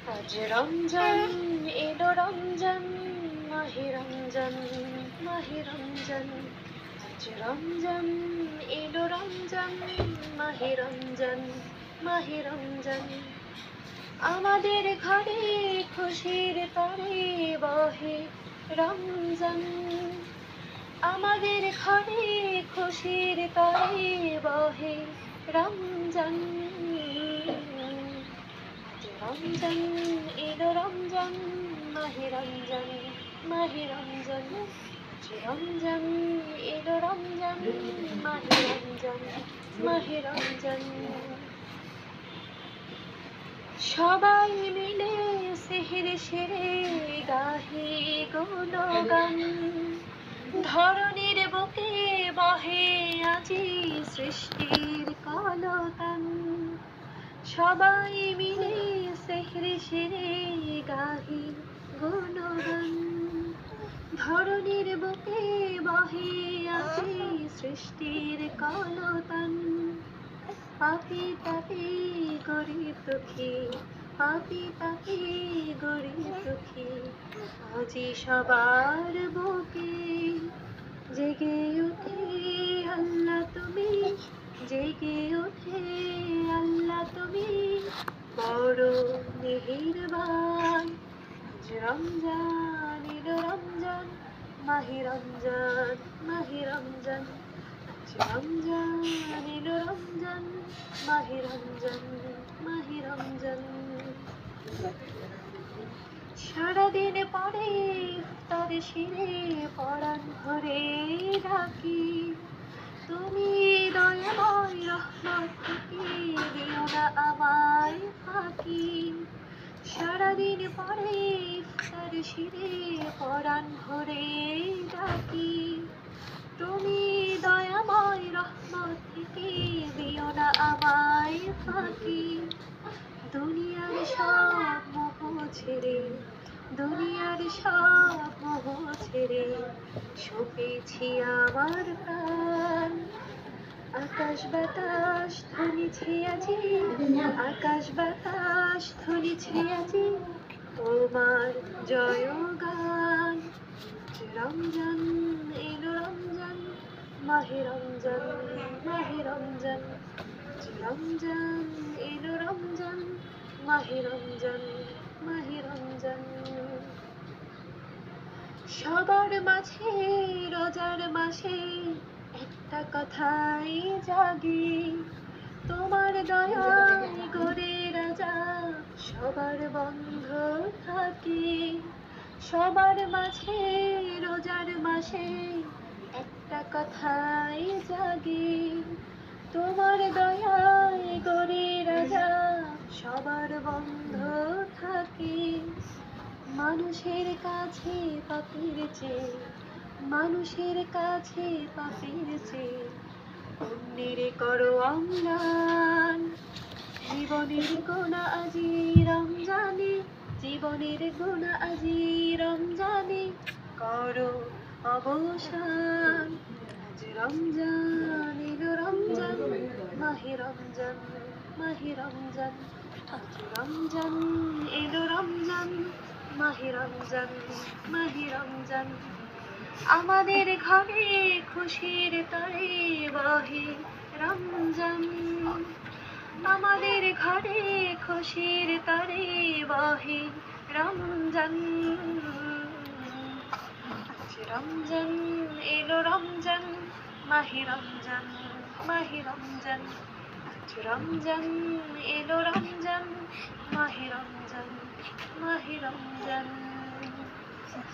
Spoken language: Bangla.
আজ রমজান এলো রমজান মাহে রমজান মাহে রমজান আজ রমজান এলো রমজান মাহে রমজান মাহে রমজান আমাদের ঘরে খুশির তরে বহে রমজান আমাদের ঘরে খুশির তরে বহে রমজান রমজান এলো রমজান মাহে রমজান মাহে রমজান রমজান এলো রমজান মাহে রমজান মাহে রমজান সবাই মিলে সেহেরে সেরে গাহে গুণগান ধরণীর বুকে বহে আজি সৃষ্টির কলতান সবাই মিলে সেহরে সেরে গাহি গুণগান ধরণীর বুকে বহে আছে সৃষ্টির কলতান পাপি তাপি গরিব দুঃখী পাপি তাপি গরিব দুঃখী আজি সবার বুকে জেগে ওঠে আল্লাহ তুমি জেগে ওঠে আল্লাহ তুমি বড় মেহেরবান আজ রমজান এলো রমজান মাহে রমজান মাহে রমজান আজ রমজান এলো রমজান মাহে রমজান মাহে রমজান সারাদিন পরে ইফতার সেরে পরাণ ভরে ডাকি তুমি দয়াময় রহমত থেকে দিও না আমায় ফাঁকি সারাদিন পরে ইফতার সেরে পরাণ ভরে ডাকি তুমি দয়াময় রহমত থেকে দিও না আমায় ফাঁকি দুনিয়ার সব মোহ ছেড়ে দুনিয়ার সব মোহ ছেড়ে সপেছি আমার প্রাণ আকাশ বাতাস ধ্বনিছে আজি আকাশ বাতাস ধ্বনিছে আজি তোমার জয়গান রমজান এলো রমজান মাহে রমজান মাহে রমজান রমজান এলো রমজান মাহে রমজান মাহে রমজান সবার মাঝে রোজার মাসে একটা কথাই জাগে তোমার দয়ায় গড়ে রাজা সবার বন্ধ থাকে সবার মাঝে রোজার মাসে একটা কথাই জাগে তোমার দয়ায় গড়ে রাজা সবার বন্ধ থাকে মানুষের কাছে পাপীর চেয়ে মানুষের কাছে পাপীর চেয়ে পুণ্যের করো অম্লান জীবনের গোনা আজি রমজানে জীবনের গোনা আজি রমজানে করো অবসান আজ রমজান এলো রমজান মাহে রমজান মাহে রমজান আজ রমজান এলো রমজান মাহে রমজান মাহে রমজান আমাদের ঘরে খুশির তরে বহে রমজান আমাদের ঘরে খুশির তরে বহে রমজান আজ রমজান এলো রমজান মাহে রমজান মাহে রমজান আজ রমজান এলো রমজান মাহে রমজান মাহে রমজান